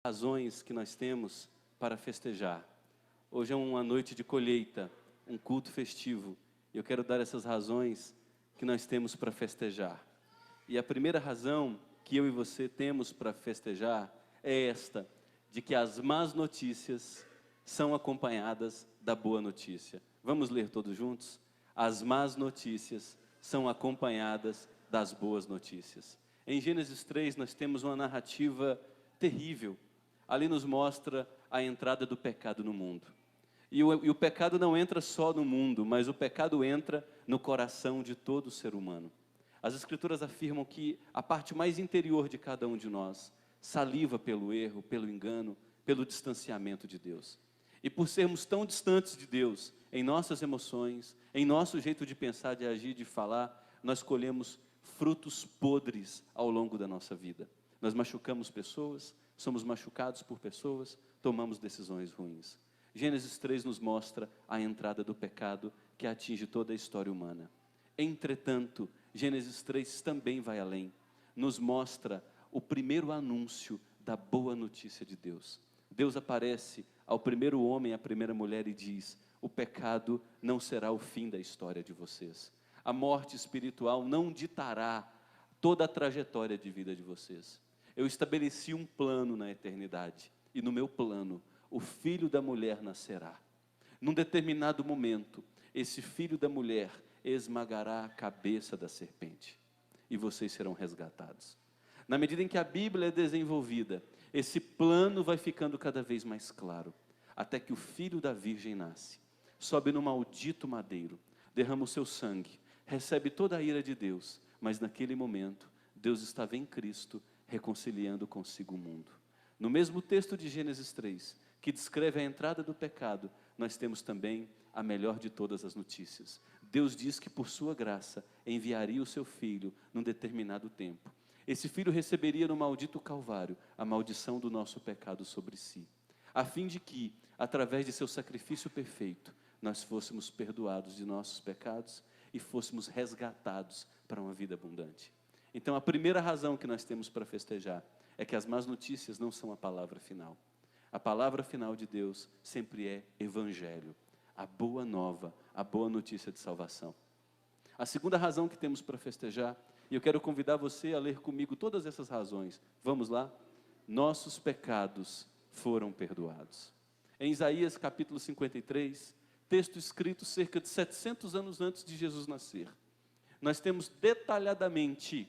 Razões que nós temos para festejar. Hoje é uma noite de colheita, um culto festivo. E eu quero dar essas razões que nós temos para festejar. E a primeira razão que eu e você temos para festejar é esta, de que as más notícias são acompanhadas da boa notícia. Vamos ler todos juntos? As más notícias são acompanhadas das boas notícias. Em Gênesis 3 nós temos uma narrativa terrível. Ali nos mostra a entrada do pecado no mundo. E o pecado não entra só no mundo, mas o pecado entra no coração de todo ser humano. As Escrituras afirmam que a parte mais interior de cada um de nós saliva pelo erro, pelo engano, pelo distanciamento de Deus. E por sermos tão distantes de Deus, em nossas emoções, em nosso jeito de pensar, de agir, de falar, nós colhemos frutos podres ao longo da nossa vida. Nós machucamos pessoas, somos machucados por pessoas, tomamos decisões ruins. Gênesis 3 nos mostra a entrada do pecado que atinge toda a história humana. Entretanto, Gênesis 3 também vai além. Nos mostra o primeiro anúncio da boa notícia de Deus. Deus aparece ao primeiro homem, à primeira mulher e diz: o pecado não será o fim da história de vocês. A morte espiritual não ditará toda a trajetória de vida de vocês. Eu estabeleci um plano na eternidade, e no meu plano, o filho da mulher nascerá. Num determinado momento, esse filho da mulher esmagará a cabeça da serpente, e vocês serão resgatados. Na medida em que a Bíblia é desenvolvida, esse plano vai ficando cada vez mais claro, até que o filho da virgem nasce, sobe no maldito madeiro, derrama o seu sangue, recebe toda a ira de Deus, mas naquele momento, Deus estava em Cristo, reconciliando consigo o mundo. No mesmo texto de Gênesis 3, que descreve a entrada do pecado, nós temos também a melhor de todas as notícias. Deus diz que por sua graça enviaria o seu filho num determinado tempo. Esse filho receberia no maldito Calvário a maldição do nosso pecado sobre si, a fim de que, através de seu sacrifício perfeito, nós fôssemos perdoados de nossos pecados e fôssemos resgatados para uma vida abundante. Então, a primeira razão que nós temos para festejar é que as más notícias não são a palavra final. A palavra final de Deus sempre é Evangelho, a boa nova, a boa notícia de salvação. A segunda razão que temos para festejar, e eu quero convidar você a ler comigo todas essas razões. Vamos lá? Nossos pecados foram perdoados. Em Isaías capítulo 53, texto escrito cerca de 700 anos antes de Jesus nascer, nós temos detalhadamente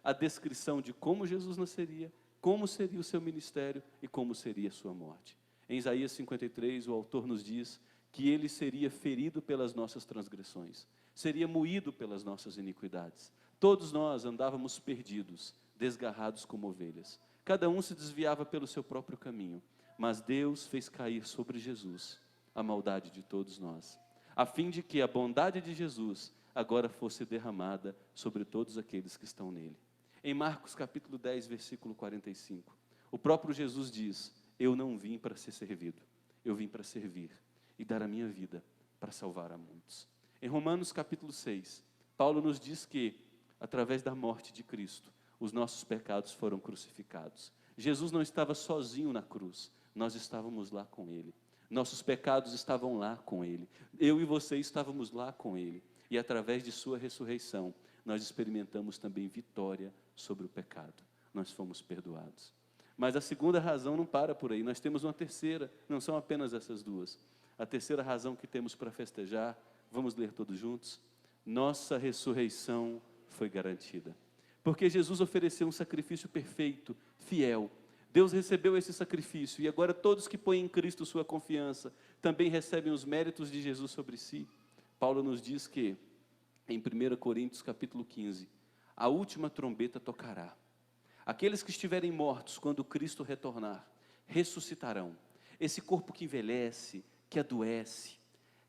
a descrição de como Jesus nasceria, como seria o seu ministério e como seria a sua morte. Em Isaías 53, o autor nos diz que ele seria ferido pelas nossas transgressões, seria moído pelas nossas iniquidades. Todos nós andávamos perdidos, desgarrados como ovelhas. Cada um se desviava pelo seu próprio caminho, mas Deus fez cair sobre Jesus a maldade de todos nós, a fim de que a bondade de Jesus agora fosse derramada sobre todos aqueles que estão nele. Em Marcos capítulo 10, versículo 45, o próprio Jesus diz: eu não vim para ser servido, eu vim para servir e dar a minha vida para salvar a muitos. Em Romanos capítulo 6, Paulo nos diz que, através da morte de Cristo, os nossos pecados foram crucificados. Jesus não estava sozinho na cruz, nós estávamos lá com Ele. Nossos pecados estavam lá com Ele. Eu e você estávamos lá com Ele. E através de sua ressurreição, nós experimentamos também vitória sobre o pecado. Nós fomos perdoados. Mas a segunda razão não para por aí. Nós temos uma terceira, não são apenas essas duas. A terceira razão que temos para festejar, vamos ler todos juntos? Nossa ressurreição foi garantida. Porque Jesus ofereceu um sacrifício perfeito, fiel. Deus recebeu esse sacrifício e agora todos que põem em Cristo sua confiança também recebem os méritos de Jesus sobre si. Paulo nos diz que, em 1 Coríntios capítulo 15, a última trombeta tocará. Aqueles que estiverem mortos quando Cristo retornar, ressuscitarão. Esse corpo que envelhece, que adoece,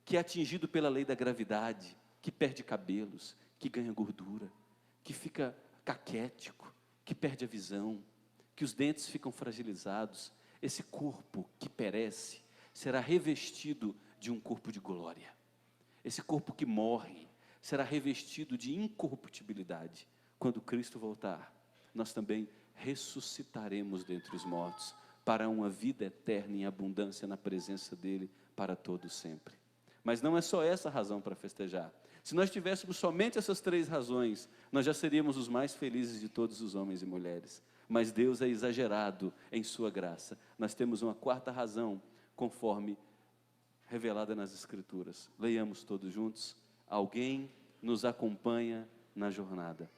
que é atingido pela lei da gravidade, que perde cabelos, que ganha gordura, que fica caquético, que perde a visão, que os dentes ficam fragilizados, esse corpo que perece será revestido de um corpo de glória. Esse corpo que morre será revestido de incorruptibilidade. Quando Cristo voltar, nós também ressuscitaremos dentre os mortos para uma vida eterna em abundância na presença dele para todo sempre. Mas não é só essa a razão para festejar. Se nós tivéssemos somente essas 3 razões, nós já seríamos os mais felizes de todos os homens e mulheres. Mas Deus é exagerado em sua graça. Nós temos uma 4ª razão, conforme revelada nas Escrituras. Leiamos todos juntos. Alguém nos acompanha na jornada.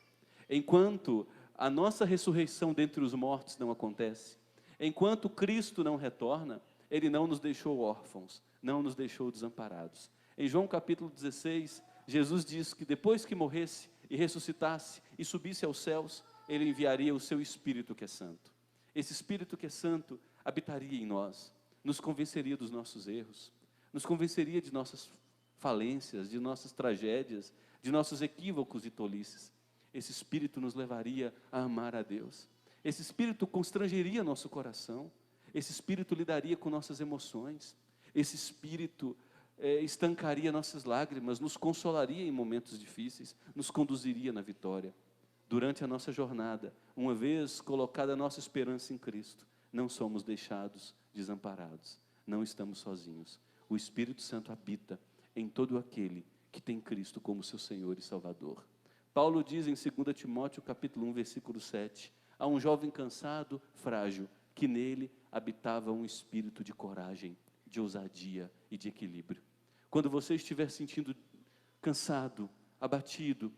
Enquanto a nossa ressurreição dentre os mortos não acontece, enquanto Cristo não retorna, Ele não nos deixou órfãos, não nos deixou desamparados. Em João capítulo 16, Jesus diz que depois que morresse e ressuscitasse e subisse aos céus, Ele enviaria o seu Espírito que é santo. Esse Espírito que é santo habitaria em nós, nos convenceria dos nossos erros, nos convenceria de nossas falências, de nossas tragédias, de nossos equívocos e tolices. Esse Espírito nos levaria a amar a Deus. Esse Espírito constrangeria nosso coração. Esse Espírito lidaria com nossas emoções. Esse Espírito estancaria nossas lágrimas, nos consolaria em momentos difíceis, nos conduziria na vitória. Durante a nossa jornada, uma vez colocada a nossa esperança em Cristo, não somos deixados desamparados, não estamos sozinhos. O Espírito Santo habita em todo aquele que tem Cristo como seu Senhor e Salvador. Paulo diz em 2 Timóteo capítulo 1, versículo 7, a um jovem cansado, frágil, que nele habitava um espírito de coragem, de ousadia e de equilíbrio. Quando você estiver sentindo cansado, abatido,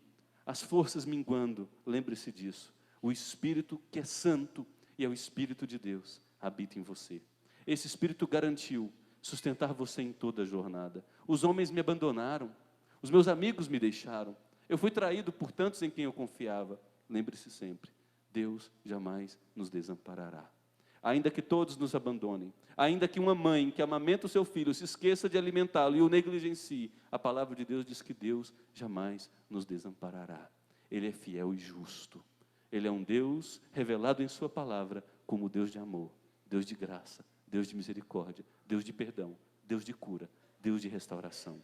as forças minguando, lembre-se disso. O Espírito que é santo e é o Espírito de Deus habita em você. Esse Espírito garantiu sustentar você em toda a jornada. Os homens me abandonaram, os meus amigos me deixaram, eu fui traído por tantos em quem eu confiava. Lembre-se sempre, Deus jamais nos desamparará. Ainda que todos nos abandonem, ainda que uma mãe que amamenta o seu filho se esqueça de alimentá-lo e o negligencie, a palavra de Deus diz que Deus jamais nos desamparará. Ele é fiel e justo. Ele é um Deus revelado em sua palavra como Deus de amor, Deus de graça, Deus de misericórdia, Deus de perdão, Deus de cura, Deus de restauração.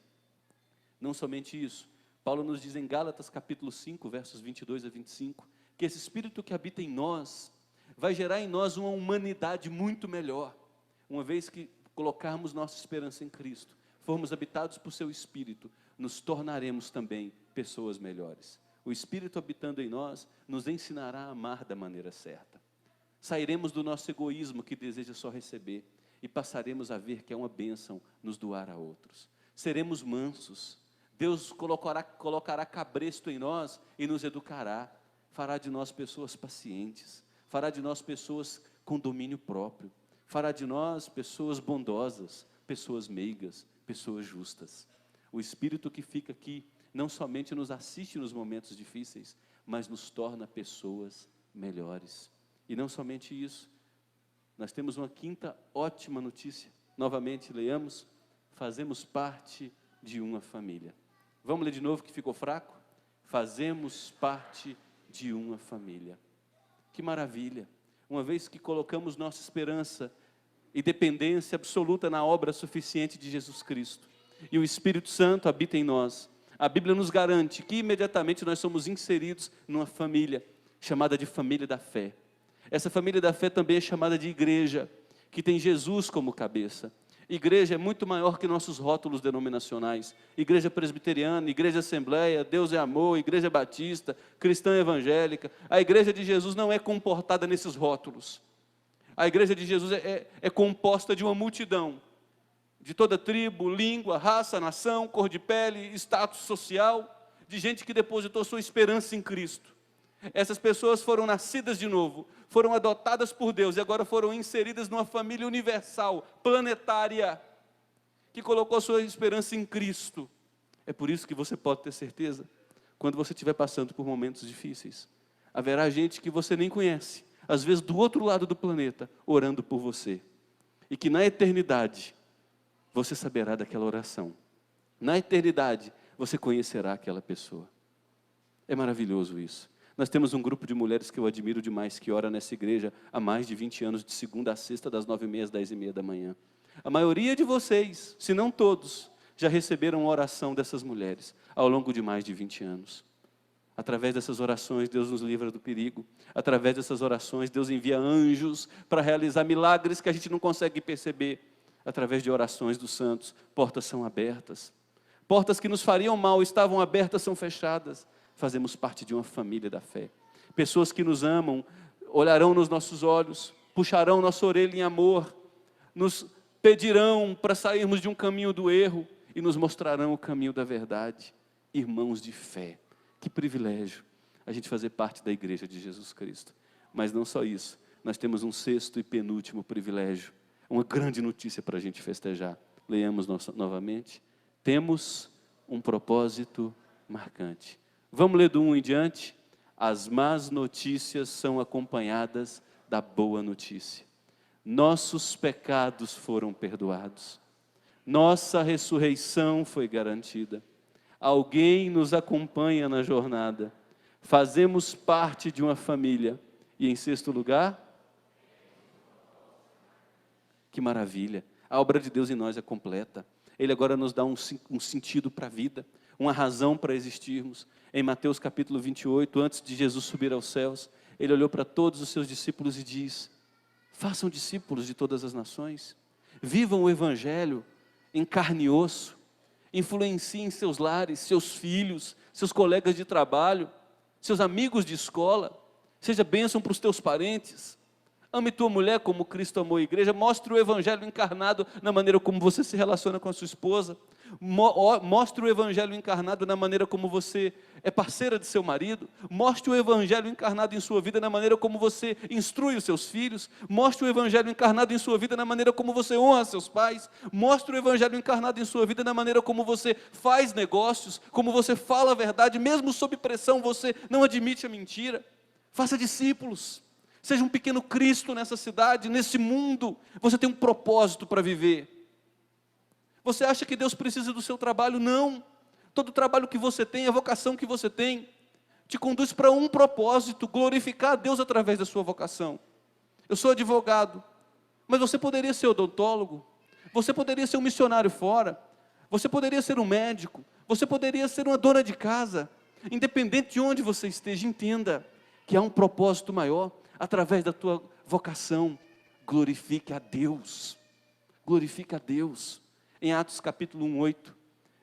Não somente isso, Paulo nos diz em Gálatas capítulo 5, versos 22 a 25, que esse Espírito que habita em nós, vai gerar em nós uma humanidade muito melhor, uma vez que colocarmos nossa esperança em Cristo, formos habitados por seu Espírito, nos tornaremos também pessoas melhores. O Espírito habitando em nós, nos ensinará a amar da maneira certa. Sairemos do nosso egoísmo que deseja só receber, e passaremos a ver que é uma bênção nos doar a outros. Seremos mansos, Deus colocará cabresto em nós e nos educará, fará de nós pessoas pacientes, fará de nós pessoas com domínio próprio, fará de nós pessoas bondosas, pessoas meigas, pessoas justas. O Espírito que fica aqui não somente nos assiste nos momentos difíceis, mas nos torna pessoas melhores. E não somente isso, nós temos uma 5ª ótima notícia. Novamente, leiamos, fazemos parte de uma família. Vamos ler de novo que ficou fraco? Fazemos parte de uma família. Que maravilha! Uma vez que colocamos nossa esperança e dependência absoluta na obra suficiente de Jesus Cristo, e o Espírito Santo habita em nós, a Bíblia nos garante que imediatamente nós somos inseridos numa família, chamada de família da fé. Essa família da fé também é chamada de igreja, que tem Jesus como cabeça. Igreja é muito maior que nossos rótulos denominacionais. Igreja presbiteriana, igreja assembleia, Deus é amor, igreja batista, cristã evangélica. A igreja de Jesus não é comportada nesses rótulos. A igreja de Jesus é composta de uma multidão, de toda tribo, língua, raça, nação, cor de pele, status social, de gente que depositou sua esperança em Cristo. Essas pessoas foram nascidas de novo, foram adotadas por Deus e agora foram inseridas numa família universal, planetária, que colocou sua esperança em Cristo. É por isso que você pode ter certeza, quando você estiver passando por momentos difíceis, haverá gente que você nem conhece, às vezes do outro lado do planeta, orando por você. E que na eternidade, você saberá daquela oração. Na eternidade, você conhecerá aquela pessoa. É maravilhoso isso. Nós temos um grupo de mulheres que eu admiro demais, que ora nessa igreja há mais de 20 anos, de segunda a sexta, das 9h30 às 10h30 da manhã. A maioria de vocês, se não todos, já receberam a oração dessas mulheres, ao longo de mais de 20 anos. Através dessas orações, Deus nos livra do perigo. Através dessas orações, Deus envia anjos para realizar milagres que a gente não consegue perceber. Através de orações dos santos, portas são abertas. Portas que nos fariam mal estavam abertas, são fechadas. Fazemos parte de uma família da fé. Pessoas que nos amam, olharão nos nossos olhos, puxarão nossa orelha em amor, nos pedirão para sairmos de um caminho do erro e nos mostrarão o caminho da verdade. Irmãos de fé, que privilégio a gente fazer parte da igreja de Jesus Cristo. Mas não só isso, nós temos um sexto e penúltimo privilégio, uma grande notícia para a gente festejar. Leiamos novamente. Temos um propósito marcante. Vamos ler do 1 em diante? As más notícias são acompanhadas da boa notícia. Nossos pecados foram perdoados. Nossa ressurreição foi garantida. Alguém nos acompanha na jornada. Fazemos parte de uma família. E em sexto lugar, que maravilha, a obra de Deus em nós é completa. Ele agora nos dá um sentido para a vida, uma razão para existirmos. Em Mateus capítulo 28, antes de Jesus subir aos céus, ele olhou para todos os seus discípulos e diz: façam discípulos de todas as nações, vivam o evangelho em carne e osso, influenciem seus lares, seus filhos, seus colegas de trabalho, seus amigos de escola, seja bênção para os teus parentes. Ame tua mulher como Cristo amou a igreja. Mostre o evangelho encarnado na maneira como você se relaciona com a sua esposa. Mostre o evangelho encarnado na maneira como você é parceira de seu marido. Mostre o evangelho encarnado em sua vida na maneira como você instrui os seus filhos. Mostre o evangelho encarnado em sua vida na maneira como você honra seus pais. Mostre o evangelho encarnado em sua vida na maneira como você faz negócios, como você fala a verdade, mesmo sob pressão você não admite a mentira. Faça discípulos. Seja um pequeno Cristo nessa cidade, nesse mundo. Você tem um propósito para viver. Você acha que Deus precisa do seu trabalho? Não. Todo o trabalho que você tem, a vocação que você tem, te conduz para um propósito: glorificar a Deus através da sua vocação. Eu sou advogado, mas você poderia ser odontólogo, você poderia ser um missionário fora, você poderia ser um médico, você poderia ser uma dona de casa. Independente de onde você esteja, entenda que há um propósito maior. Através da tua vocação, glorifique a Deus. Glorifique a Deus. Em Atos capítulo 1, 8,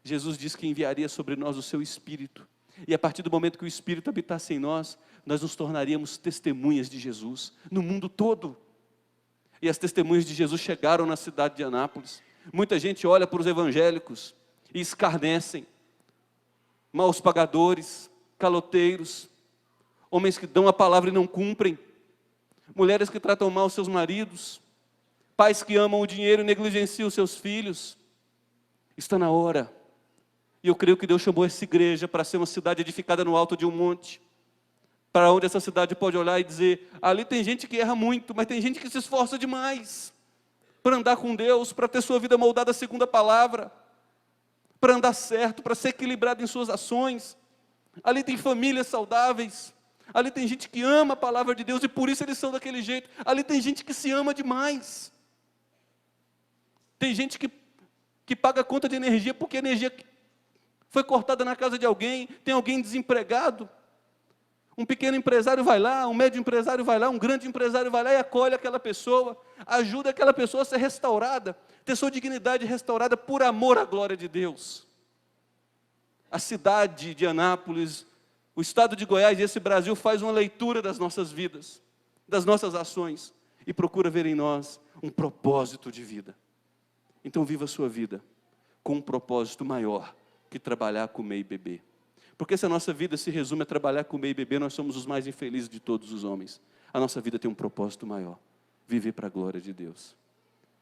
Jesus disse que enviaria sobre nós o seu Espírito. E a partir do momento que o Espírito habitasse em nós, nós nos tornaríamos testemunhas de Jesus no mundo todo. E as testemunhas de Jesus chegaram na cidade de Anápolis. Muita gente olha para os evangélicos e escarnecem. Maus pagadores, caloteiros, homens que dão a palavra e não cumprem. Mulheres que tratam mal seus maridos, pais que amam o dinheiro e negligenciam seus filhos. Está na hora, e eu creio que Deus chamou essa igreja para ser uma cidade edificada no alto de um monte, para onde essa cidade pode olhar e dizer: ali tem gente que erra muito, mas tem gente que se esforça demais, para andar com Deus, para ter sua vida moldada segundo a palavra, para andar certo, para ser equilibrado em suas ações. Ali tem famílias saudáveis, ali tem gente que ama a palavra de Deus e por isso eles são daquele jeito. Ali tem gente que se ama demais. Tem gente que paga conta de energia porque a energia foi cortada na casa de alguém. Tem alguém desempregado. Um pequeno empresário vai lá, um médio empresário vai lá, um grande empresário vai lá e acolhe aquela pessoa, ajuda aquela pessoa a ser restaurada, ter sua dignidade restaurada por amor à glória de Deus. A cidade de Anápolis, o estado de Goiás e esse Brasil faz uma leitura das nossas vidas, das nossas ações, e procura ver em nós um propósito de vida. Então viva a sua vida com um propósito maior que trabalhar, comer e beber. Porque se a nossa vida se resume a trabalhar, comer e beber, nós somos os mais infelizes de todos os homens. A nossa vida tem um propósito maior: viver para a glória de Deus.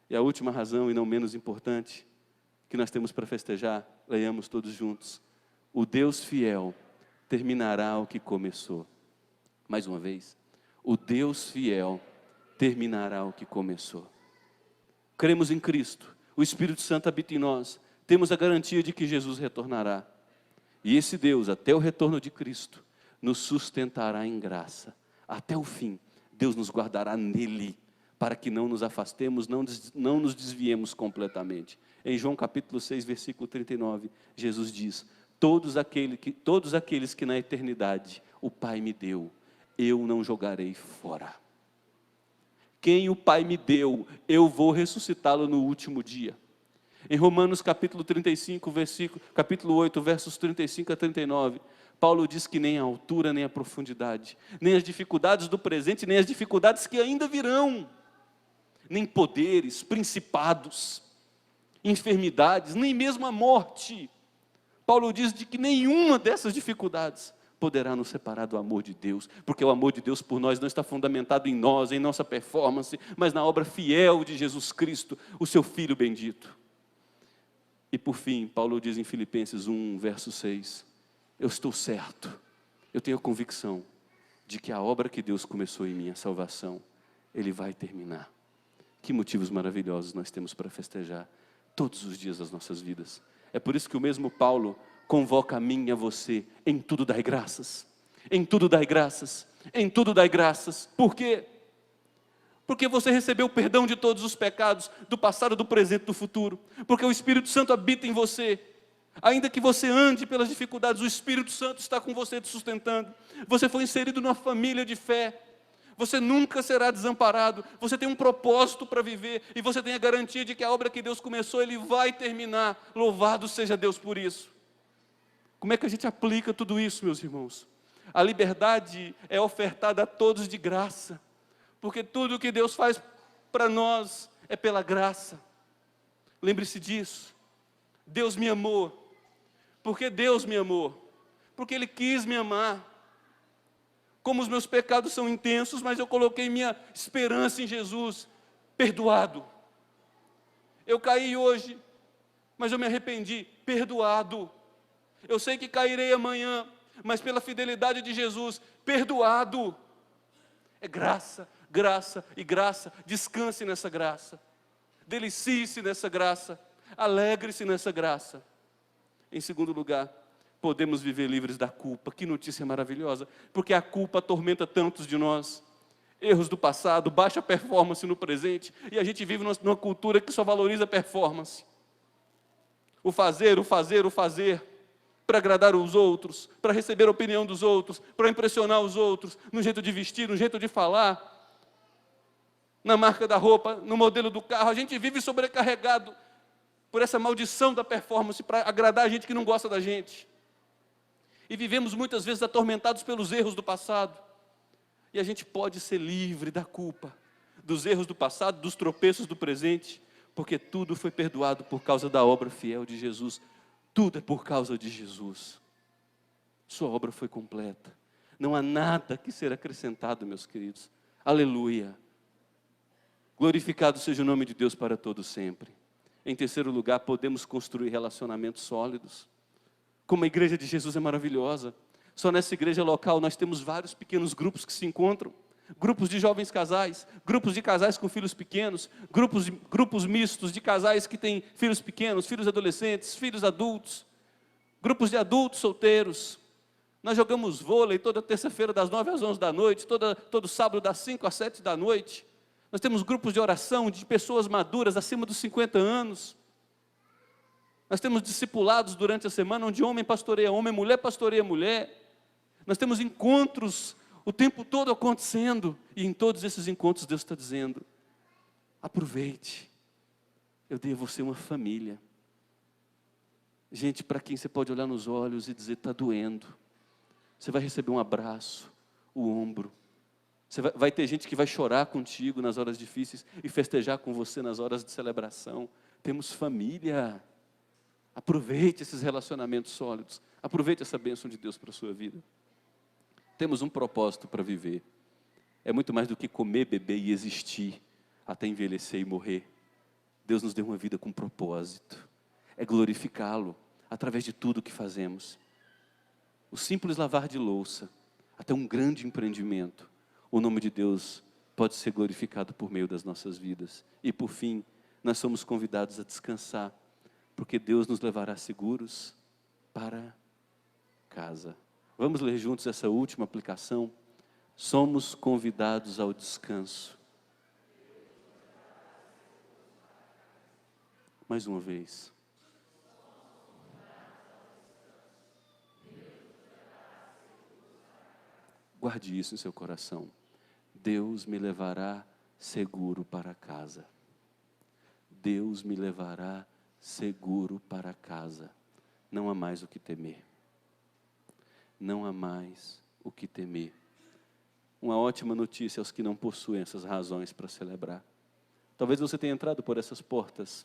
E a última razão, e não menos importante, que nós temos para festejar, leiamos todos juntos: o Deus fiel terminará o que começou. Mais uma vez, o Deus fiel terminará o que começou. Cremos em Cristo, o Espírito Santo habita em nós, temos a garantia de que Jesus retornará. E esse Deus, até o retorno de Cristo, nos sustentará em graça. Até o fim, Deus nos guardará nele, para que não nos afastemos, não nos desviemos completamente. Em João capítulo 6, versículo 39, Jesus diz: todos aqueles que na eternidade o Pai me deu, eu não jogarei fora. Quem o Pai me deu, eu vou ressuscitá-lo no último dia. Em Romanos capítulo 35, capítulo 8, versos 35 a 39, Paulo diz que nem a altura, nem a profundidade, nem as dificuldades do presente, nem as dificuldades que ainda virão, nem poderes, principados, enfermidades, nem mesmo a morte. Paulo diz de que nenhuma dessas dificuldades poderá nos separar do amor de Deus, porque o amor de Deus por nós não está fundamentado em nós, em nossa performance, mas na obra fiel de Jesus Cristo, o seu Filho bendito. E por fim, Paulo diz em Filipenses 1, verso 6, eu estou certo, eu tenho a convicção de que a obra que Deus começou em mim, a salvação, Ele vai terminar. Que motivos maravilhosos nós temos para festejar todos os dias das nossas vidas. É por isso que o mesmo Paulo convoca a mim e a você, em tudo dai graças, em tudo dai graças, em tudo dai graças. Por quê? Porque você recebeu o perdão de todos os pecados, do passado, do presente e do futuro. Porque o Espírito Santo habita em você. Ainda que você ande pelas dificuldades, o Espírito Santo está com você te sustentando. Você foi inserido numa família de fé. Você nunca será desamparado. Você tem um propósito para viver. E você tem a garantia de que a obra que Deus começou, Ele vai terminar. Louvado seja Deus por isso. Como é que a gente aplica tudo isso, meus irmãos? A liberdade é ofertada a todos de graça. Porque tudo o que Deus faz para nós é pela graça. Lembre-se disso. Deus me amou. Porque Deus me amou. Porque Ele quis me amar. Como os meus pecados são intensos, mas eu coloquei minha esperança em Jesus. Perdoado. Eu caí hoje, mas eu me arrependi. Perdoado. Eu sei que cairei amanhã, mas pela fidelidade de Jesus, perdoado. É graça, graça e graça. Descanse nessa graça. Delicie-se nessa graça. Alegre-se nessa graça. Em segundo lugar, podemos viver livres da culpa. Que notícia maravilhosa, porque a culpa atormenta tantos de nós. Erros do passado, baixa performance no presente, e a gente vive numa cultura que só valoriza performance. O fazer, para agradar os outros, para receber a opinião dos outros, para impressionar os outros, no jeito de vestir, no jeito de falar, na marca da roupa, no modelo do carro. A gente vive sobrecarregado por essa maldição da performance, para agradar a gente que não gosta da gente. E vivemos muitas vezes atormentados pelos erros do passado. E a gente pode ser livre da culpa, dos erros do passado, dos tropeços do presente, porque tudo foi perdoado por causa da obra fiel de Jesus. Tudo é por causa de Jesus. Sua obra foi completa. Não há nada que ser acrescentado, meus queridos. Aleluia. Glorificado seja o nome de Deus para todo sempre. Em terceiro lugar, podemos construir relacionamentos sólidos. Como a igreja de Jesus é maravilhosa. Só nessa igreja local nós temos vários pequenos grupos que se encontram. Grupos de jovens casais, grupos de casais com filhos pequenos, grupos mistos de casais que têm filhos pequenos, filhos adolescentes, filhos adultos, grupos de adultos solteiros. Nós jogamos vôlei toda terça-feira das 9 às 11 da noite, todo sábado das 5 às 7 da noite. Nós temos grupos de oração de pessoas maduras, acima dos 50 anos. Nós temos discipulados durante a semana, onde homem pastoreia homem, mulher pastoreia mulher. Nós temos encontros o tempo todo acontecendo, e em todos esses encontros Deus está dizendo, aproveite, eu dei a você uma família. Gente para quem você pode olhar nos olhos e dizer, está doendo. Você vai receber um abraço, o ombro. Vai ter gente que vai chorar contigo nas horas difíceis e festejar com você nas horas de celebração. Temos família. Aproveite esses relacionamentos sólidos. Aproveite essa bênção de Deus para a sua vida. Temos um propósito para viver. É muito mais do que comer, beber e existir, até envelhecer e morrer. Deus nos deu uma vida com propósito. É glorificá-lo através de tudo que fazemos. O simples lavar de louça, até um grande empreendimento. O nome de Deus pode ser glorificado por meio das nossas vidas. E por fim, nós somos convidados a descansar, porque Deus nos levará seguros para casa. Vamos ler juntos essa última aplicação? Somos convidados ao descanso. Mais uma vez. Guarde isso em seu coração. Deus me levará seguro para casa. Deus me levará seguro para casa. Não há mais o que temer. Não há mais o que temer. Uma ótima notícia aos que não possuem essas razões para celebrar. Talvez você tenha entrado por essas portas.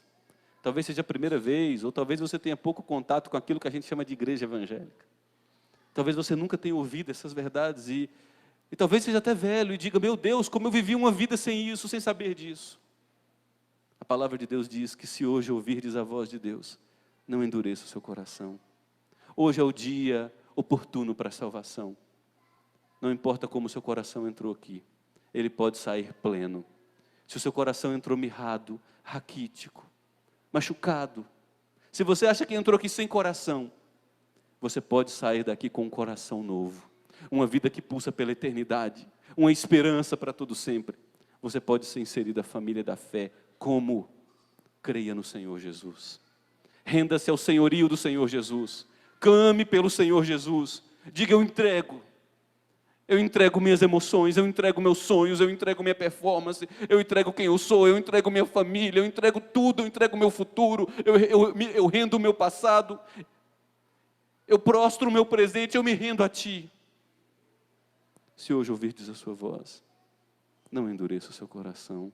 Talvez seja a primeira vez, ou talvez você tenha pouco contato com aquilo que a gente chama de igreja evangélica. Talvez você nunca tenha ouvido essas verdades e talvez seja até velho e diga, meu Deus, como eu vivi uma vida sem isso, sem saber disso. A palavra de Deus diz que se hoje ouvirdes a voz de Deus, não endureça o seu coração. Hoje é o dia oportuno para a salvação. Não importa como o seu coração entrou aqui, ele pode sair pleno. Se o seu coração entrou mirrado, raquítico, machucado, se você acha que entrou aqui sem coração, você pode sair daqui com um coração novo, uma vida que pulsa pela eternidade, uma esperança para todo sempre. Você pode ser inserido à família da fé, como? Creia no Senhor Jesus. Renda-se ao senhorio do Senhor Jesus. Clame pelo Senhor Jesus. Diga, eu entrego. Eu entrego minhas emoções, eu entrego meus sonhos, eu entrego minha performance, eu entrego quem eu sou, eu entrego minha família, eu entrego tudo, eu entrego meu futuro, eu rendo o meu passado, eu prostro o meu presente, eu me rendo a Ti. Se hoje ouvirdes a sua voz, não endureça o seu coração,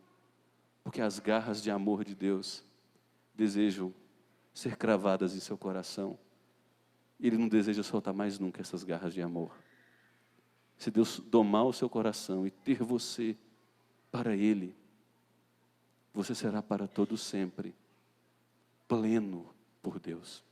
porque as garras de amor de Deus desejam ser cravadas em seu coração. Ele não deseja soltar mais nunca essas garras de amor. Se Deus domar o seu coração e ter você para Ele, você será para todo sempre pleno por Deus.